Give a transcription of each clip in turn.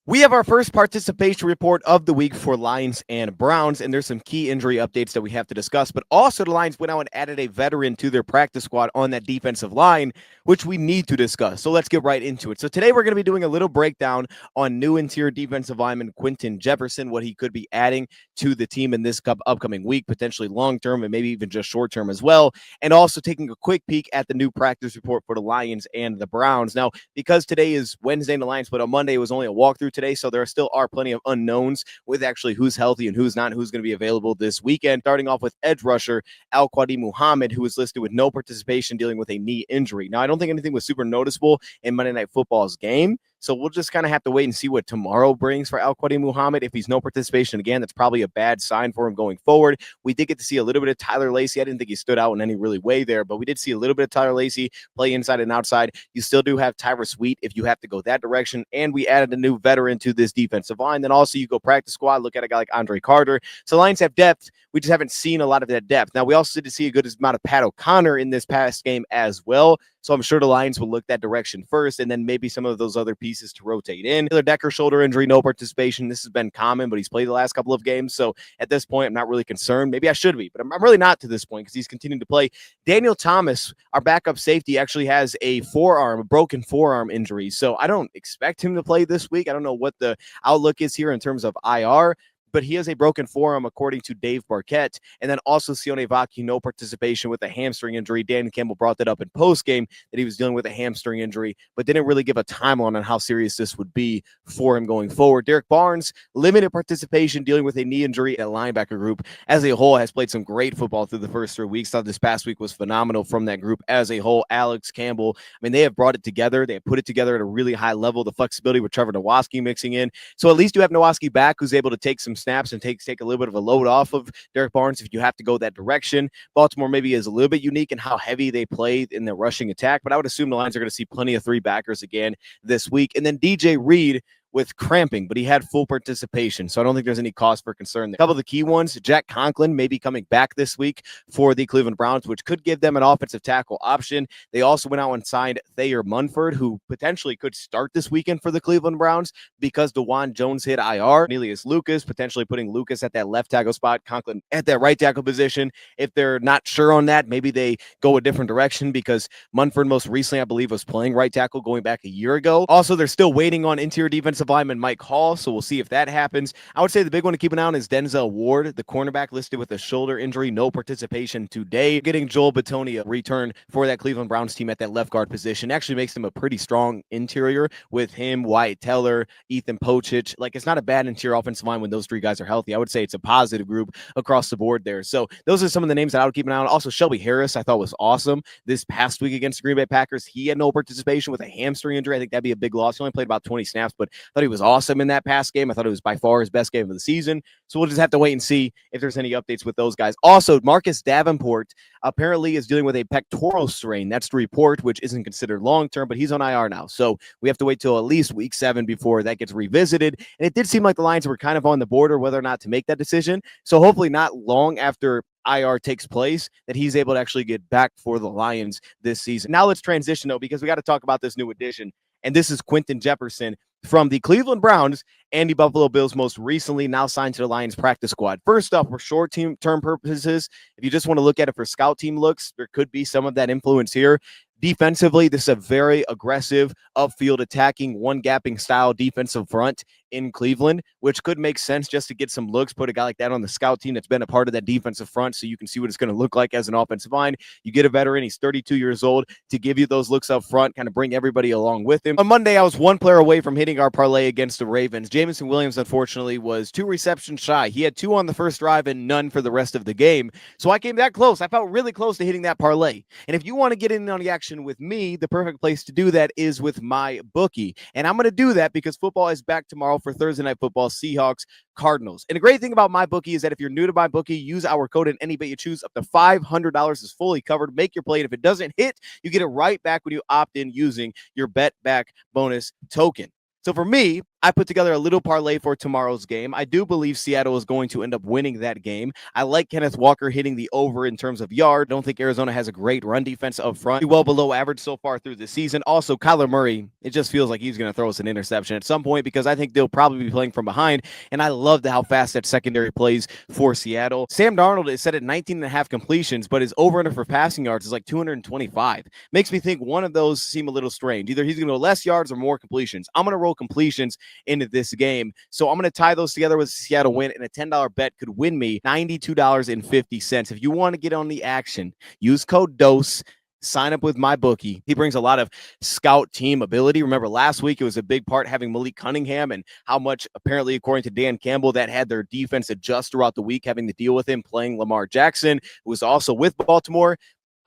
We have our first participation report of the week for Lions and Browns, and there's some key injury updates that we have to discuss. But also, the Lions went out and added a veteran to their practice squad on that defensive line, which we need to discuss. So let's get right into it. So today we're going to be doing a little breakdown on new interior defensive lineman Quinton Jefferson, what he could be adding to the team in this upcoming week, potentially long term and maybe even just short term as well. And also taking a quick peek at the new practice report for the Lions and the Browns. Now, because today is Wednesday in the Lions, but on Monday it was only a walkthrough today, so there still are plenty of unknowns with actually who's healthy and who's not, who's going to be available this weekend. Starting off with edge rusher Al-Quadi Muhammad, who was listed with no participation dealing with a knee injury. Now, I don't think anything was super noticeable in Monday Night Football's game, so we'll just kind of have to wait and see what tomorrow brings for Al-Quadi Muhammad. If he's no participation again, that's probably a bad sign for him going forward. We did get to see a little bit of Tyler Lacey. I didn't think he stood out in any really way there, but we did see a little bit of Tyler Lacey play inside and outside. You still do have Tyra Sweet if you have to go that direction, and we added a new veteran to this defensive line. Then also you go practice squad, look at a guy like Andre Carter. So Lions have depth. We just haven't seen a lot of that depth. Now, we also did see a good amount of Pat O'Connor in this past game as well. So I'm sure the Lions will look that direction first, and then maybe some of those other pieces to rotate in. Taylor Decker, shoulder injury, no participation. This has been common, but he's played the last couple of games. So at this point, I'm not really concerned. Maybe I should be, but I'm really not to this point because he's continuing to play. Daniel Thomas, our backup safety, actually has a broken forearm injury. So I don't expect him to play this week. I don't know what the outlook is here in terms of IR, but he has a broken forearm, according to Dave Barquette. And then also Sione Vaki, no participation with a hamstring injury. Dan Campbell brought that up in postgame that he was dealing with a hamstring injury, but didn't really give a timeline on how serious this would be for him going forward. Derek Barnes, limited participation, dealing with a knee injury at linebacker group. As a whole, has played some great football through the first 3 weeks. Thought this past week was phenomenal from that group as a whole. Alex Campbell, I mean, they have brought it together. They have put it together at a really high level. The flexibility with Trevor Nowaski mixing in. So at least you have Nowaski back, who's able to take some snaps and take a little bit of a load off of Derek Barnes if you have to go that direction. Baltimore maybe is a little bit unique in how heavy they play in their rushing attack, but I would assume the Lions are going to see plenty of three backers again this week. And then DJ Reed with cramping, but he had full participation, so I don't think there's any cause for concern there. A couple of the key ones, Jack Conklin may be coming back this week for the Cleveland Browns, which could give them an offensive tackle option. They also went out and signed Thayer Munford, who potentially could start this weekend for the Cleveland Browns because DeJuan Jones hit IR. Cornelius Lucas, potentially putting Lucas at that left tackle spot, Conklin at that right tackle position. If they're not sure on that, maybe they go a different direction because Munford most recently, I believe, was playing right tackle going back a year ago. Also, they're still waiting on interior defensive lineman Mike Hall, so we'll see if that happens. I would say the big one to keep an eye on is Denzel Ward, the cornerback listed with a shoulder injury, no participation today. Getting Joel Bitonio return for that Cleveland Browns team at that left guard position actually makes them a pretty strong interior with him, Wyatt Teller, Ethan Pochich. Like, it's not a bad interior offensive line when those three guys are healthy. I would say it's a positive group across the board there. So those are some of the names that I would keep an eye on. Also, Shelby Harris, I thought was awesome this past week against the Green Bay Packers. He had no participation with a hamstring injury. I think that'd be a big loss. He only played about 20 snaps, but I thought he was awesome in that past game. I thought it was by far his best game of the season. So we'll just have to wait and see if there's any updates with those guys. Also, Marcus Davenport apparently is dealing with a pectoral strain. That's the report, which isn't considered long-term, but he's on IR now. So we have to wait till at least week 7 before that gets revisited. And it did seem like the Lions were kind of on the border whether or not to make that decision. So hopefully not long after IR takes place that he's able to actually get back for the Lions this season. Now let's transition, though, because we got to talk about this new addition. And this is Quinton Jefferson from the Cleveland Browns and the Buffalo Bills, most recently now signed to the Lions practice squad. First off, for short-term purposes, if you just want to look at it for scout team looks, there could be some of that influence here. Defensively, this is a very aggressive, upfield attacking, one-gapping style defensive front in Cleveland, which could make sense just to get some looks, put a guy like that on the scout team that's been a part of that defensive front so you can see what it's going to look like as an offensive line. You get a veteran, he's 32 years old, to give you those looks up front, kind of bring everybody along with him. On Monday, I was one player away from hitting our parlay against the Ravens. Jamison Williams, unfortunately, was 2 receptions shy. He had 2 on the first drive and none for the rest of the game. So I came that close. I felt really close to hitting that parlay. And if you want to get in on the action with me, the perfect place to do that is with my bookie. And I'm going to do that because football is back tomorrow for Thursday Night Football, Seahawks, Cardinals. And the great thing about my bookie is that if you're new to my bookie, use our code in any bet you choose. Up to $500 is fully covered. Make your play. And if it doesn't hit, you get it right back when you opt in using your bet back bonus token. So for me, I put together a little parlay for tomorrow's game. I do believe Seattle is going to end up winning that game. I like Kenneth Walker hitting the over in terms of yard. Don't think Arizona has a great run defense up front. Well below average so far through the season. Also, Kyler Murray, it just feels like he's going to throw us an interception at some point because I think they'll probably be playing from behind. And I love how fast that secondary plays for Seattle. Sam Darnold is set at 19.5 completions, but his over-under for passing yards is like 225. Makes me think one of those seem a little strange. Either he's going to go less yards or more completions. I'm going to roll completions into this game. So I'm going to tie those together with Seattle win, and a $10 bet could win me $92.50. If you want to get on the action, use code DOSE. Sign up with my bookie. He brings a lot of scout team ability. Remember last week, it was a big part having Malik Cunningham and how much, apparently, according to Dan Campbell, that had their defense adjust throughout the week, having to deal with him playing Lamar Jackson, who was also with Baltimore.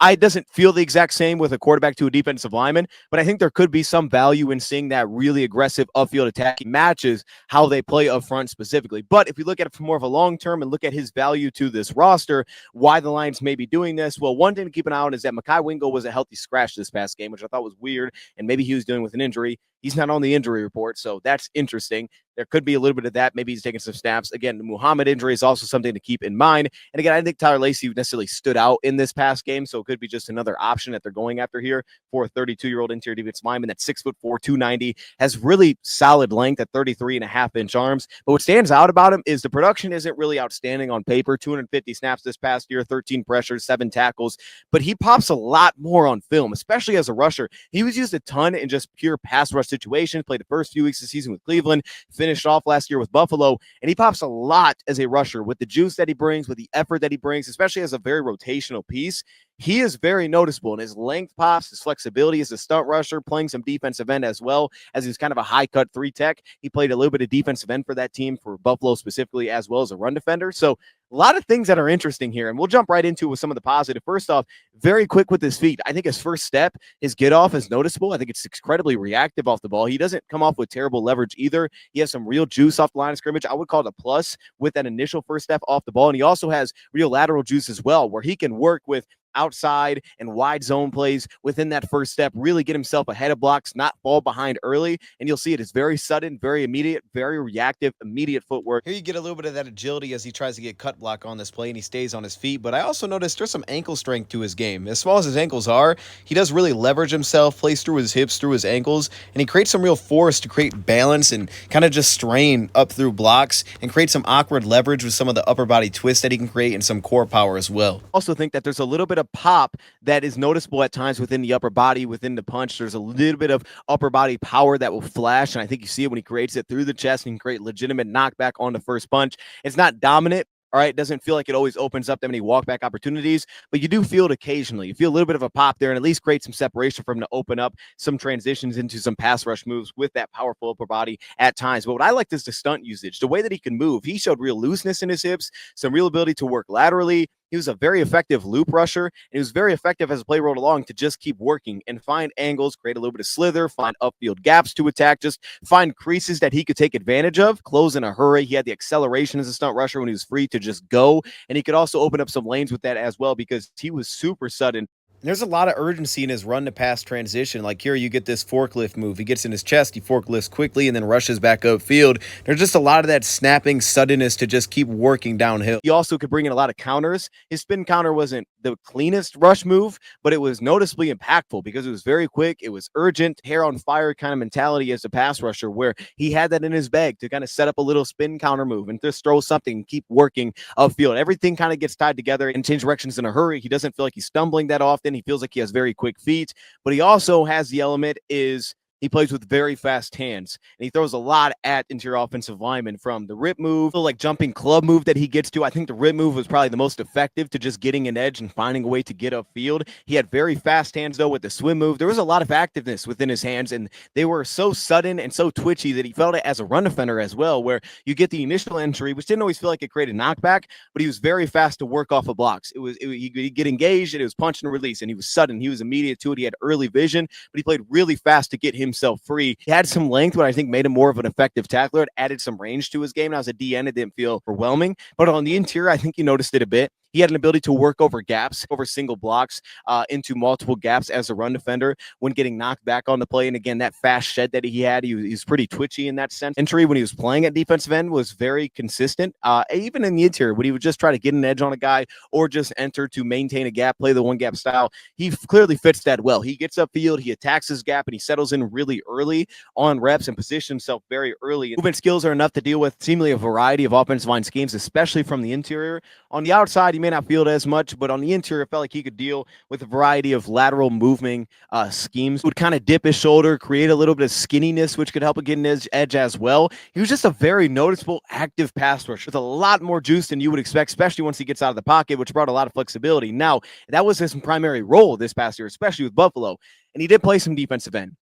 It doesn't feel the exact same with a quarterback to a defensive lineman, but I think there could be some value in seeing that really aggressive upfield attacking matches how they play up front specifically. But if we look at it from more of a long term and look at his value to this roster, why the Lions may be doing this, well, one thing to keep an eye on is that Mekhi Wingo was a healthy scratch this past game, which I thought was weird, and maybe he was dealing with an injury. He's not on the injury report, so that's interesting. There could be a little bit of that. Maybe he's taking some snaps. Again, the Muhammad injury is also something to keep in mind. And again, I think Tyler Lacey necessarily stood out in this past game, so it could be just another option that they're going after here for a 32-year-old interior defensive lineman that's 6'4", 290, has really solid length at 33.5-inch arms. But what stands out about him is the production isn't really outstanding on paper. 250 snaps this past year, 13 pressures, 7 tackles. But he pops a lot more on film, especially as a rusher. He was used a ton in just pure pass rush situations, played the first few weeks of the season with Cleveland, finished off last year with Buffalo, and he pops a lot as a rusher with the juice that he brings, with the effort that he brings, especially as a very rotational piece. He is very noticeable in his length pops, his flexibility as a stunt rusher, playing some defensive end as well, as he's kind of a high-cut 3-tech. He played a little bit of defensive end for that team, for Buffalo specifically, as well as a run defender. So a lot of things that are interesting here, and we'll jump right into it with some of the positive. First off, very quick with his feet. I think his first step, his get-off is noticeable. I think it's incredibly reactive off the ball. He doesn't come off with terrible leverage either. He has some real juice off the line of scrimmage. I would call it a plus with that initial first step off the ball, and he also has real lateral juice as well, where he can work with outside and wide zone plays within that first step, really get himself ahead of blocks, not fall behind early. And you'll see it is very sudden, very immediate, very reactive, immediate footwork. Here you get a little bit of that agility as he tries to get cut block on this play and he stays on his feet. But I also noticed there's some ankle strength to his game. As small as his ankles are, he does really leverage himself, plays through his hips, through his ankles, and he creates some real force to create balance and kind of just strain up through blocks and create some awkward leverage with some of the upper body twists that he can create and some core power as well. Also think that there's a little bit of pop that is noticeable at times within the upper body, within the punch. There's a little bit of upper body power that will flash, and I think you see it when he creates it through the chest and can create legitimate knockback on the first punch. It's not dominant. All right, it doesn't feel like it always opens up that many walkback opportunities, but you do feel it occasionally. You feel a little bit of a pop there and at least create some separation for him to open up some transitions into some pass rush moves with that powerful upper body at times. But what I liked is the stunt usage, the way that he can move. He showed real looseness in his hips, some real ability to work laterally. He was a very effective loop rusher, and he was very effective as the play rolled along to just keep working and find angles, create a little bit of slither, find upfield gaps to attack, just find creases that he could take advantage of, close in a hurry. He had the acceleration as a stunt rusher when he was free to just go, and he could also open up some lanes with that as well because he was super sudden. There's a lot of urgency in his run-to-pass transition. Like here, you get this forklift move. He gets in his chest, he forklifts quickly, and then rushes back upfield. There's just a lot of that snapping suddenness to just keep working downhill. He also could bring in a lot of counters. His spin counter wasn't the cleanest rush move, but it was noticeably impactful because it was very quick. It was urgent, hair on fire kind of mentality as a pass rusher, where he had that in his bag to kind of set up a little spin counter move and just throw something and keep working upfield. Everything kind of gets tied together and change directions in a hurry. He doesn't feel like he's stumbling that often. He feels like he has very quick feet, but he also has the element is he plays with very fast hands, and he throws a lot at interior offensive linemen, from the rip move, the like jumping club move that he gets to. I think the rip move was probably the most effective to just getting an edge and finding a way to get upfield. He had very fast hands, though, with the swim move. There was a lot of activeness within his hands, and they were so sudden and so twitchy that he felt it as a run defender as well, where you get the initial entry, which didn't always feel like it created knockback, but he was very fast to work off of blocks. He'd get engaged, and it was punch and release, and he was sudden. He was immediate to it. He had early vision, but he played really fast to get himself free. He had some length, but I think made him more of an effective tackler. It added some range to his game. Now, as a DN, it didn't feel overwhelming, but on the interior, I think you noticed it a bit. He had an ability to work over gaps, over single blocks, into multiple gaps as a run defender when getting knocked back on the play. And again, that fast shed that he had, he was pretty twitchy in that sense. Entry when he was playing at defensive end was very consistent. Even in the interior, when he would just try to get an edge on a guy or just enter to maintain a gap, play the one gap style, he clearly fits that well. He gets upfield, he attacks his gap, and he settles in really early on reps and positions himself very early. Movement skills are enough to deal with seemingly a variety of offensive line schemes, especially from the interior. On the outside, he may not field as much, but on the interior, it felt like he could deal with a variety of lateral moving schemes. He would kind of dip his shoulder, create a little bit of skinniness, which could help him get an edge as well. He was just a very noticeable, active pass rusher with a lot more juice than you would expect, especially once he gets out of the pocket, which brought a lot of flexibility. Now, that was his primary role this past year, especially with Buffalo, and he did play some defensive end.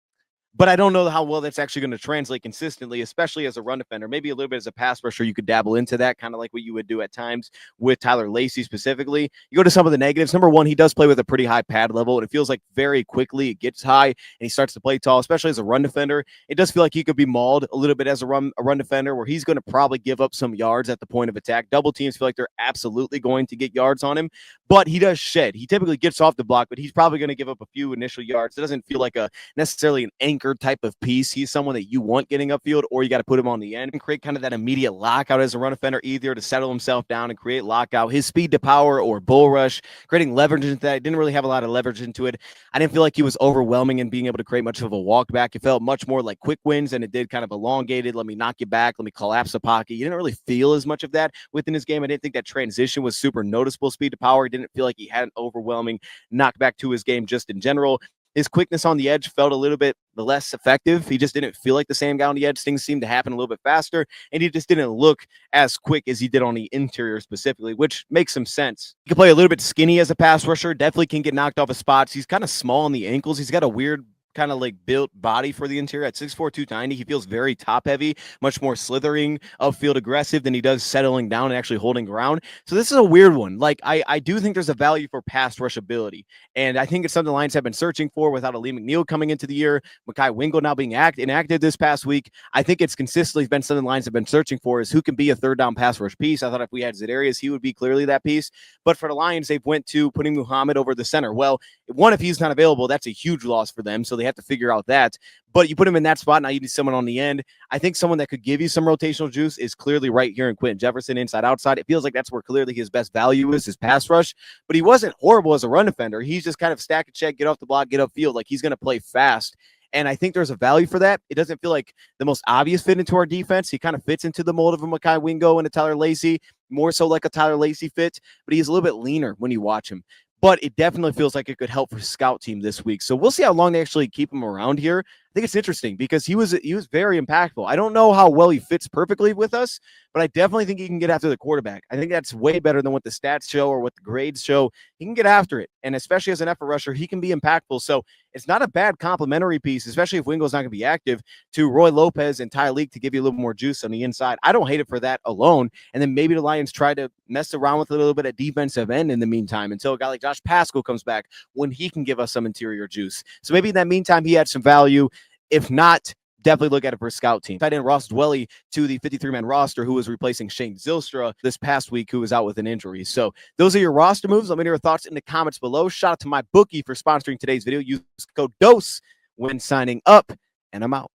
But I don't know how well that's actually going to translate consistently, especially as a run defender. Maybe a little bit as a pass rusher, you could dabble into that, kind of like what you would do at times with Tyler Lacey specifically. You go to some of the negatives. Number one, he does play with a pretty high pad level, and it feels like very quickly it gets high, and he starts to play tall, especially as a run defender. It does feel like he could be mauled a little bit as a run defender, where he's going to probably give up some yards at the point of attack. Double teams feel like they're absolutely going to get yards on him, but he does shed. He typically gets off the block, but he's probably going to give up a few initial yards. It doesn't feel like a necessarily an anchor type of piece. He's someone that you want getting upfield, or you got to put him on the end and create kind of that immediate lockout as a run defender, either to settle himself down and create lockout. His speed to power or bull rush, creating leverage into that. Didn't really have a lot of leverage into it. I didn't feel like he was overwhelming and being able to create much of a walk back. It felt much more like quick wins than it did kind of elongated. Let me knock you back. Let me collapse the pocket. You didn't really feel as much of that within his game. I didn't think that transition was super noticeable. Speed to power. Didn't feel like he had an overwhelming knockback to his game just in general. His quickness on the edge felt a little bit less effective. He just didn't feel like the same guy on the edge. Things seemed to happen a little bit faster, and he just didn't look as quick as he did on the interior specifically, which makes some sense. He can play a little bit skinny as a pass rusher, definitely can get knocked off of spots. He's kind of small on the ankles. He's got a weird kind of like built body for the interior at 6'4", 290. He feels very top heavy, much more slithering upfield aggressive than he does settling down and actually holding ground. So this is a weird one. Like I do think there's a value for pass rush ability. And I think it's something the Lions have been searching for without Lee McNeil coming into the year, Mekhi Wingo now being inactive this past week. I think it's consistently been something the Lions have been searching for, is who can be a third down pass rush piece. I thought if we had Za'Darius, he would be clearly that piece. But for the Lions, they've went to putting Muhammad over the center. Well, one, if he's not available, that's a huge loss for them. So they have to figure out that. But you put him in that spot, now you need someone on the end. I think someone that could give you some rotational juice is clearly right here in Quinton Jefferson, inside outside. It feels like that's where clearly his best value is, his pass rush. But he wasn't horrible as a run defender. He's just kind of stack and check, get off the block, get upfield. Like, he's going to play fast. And I think there's a value for that. It doesn't feel like the most obvious fit into our defense. He kind of fits into the mold of a Mekhi Wingo and a Tyler Lacey, more so like a Tyler Lacey fit, but he's a little bit leaner when you watch him. But it definitely feels like it could help for scout team this week. So we'll see how long they actually keep him around here. I think it's interesting because he was very impactful. I don't know how well he fits perfectly with us, but I definitely think he can get after the quarterback. I think that's way better than what the stats show or what the grades show. He can get after it. And especially as an effort rusher, he can be impactful. So it's not a bad complementary piece, especially if Wingo's not going to be active, to Roy Lopez and Tyreek to give you a little more juice on the inside. I don't hate it for that alone. And then maybe the Lions try to mess around with a little bit of defensive end in the meantime until a guy like Josh Pascal comes back when he can give us some interior juice. So maybe in that meantime, he had some value. If not, definitely look at it for a scout team. Tight end Ross Dwelly to the 53-man roster, who was replacing Shane Zylstra this past week, who was out with an injury. So those are your roster moves. Let me know your thoughts in the comments below. Shout out to my bookie for sponsoring today's video. Use code DOSE when signing up, and I'm out.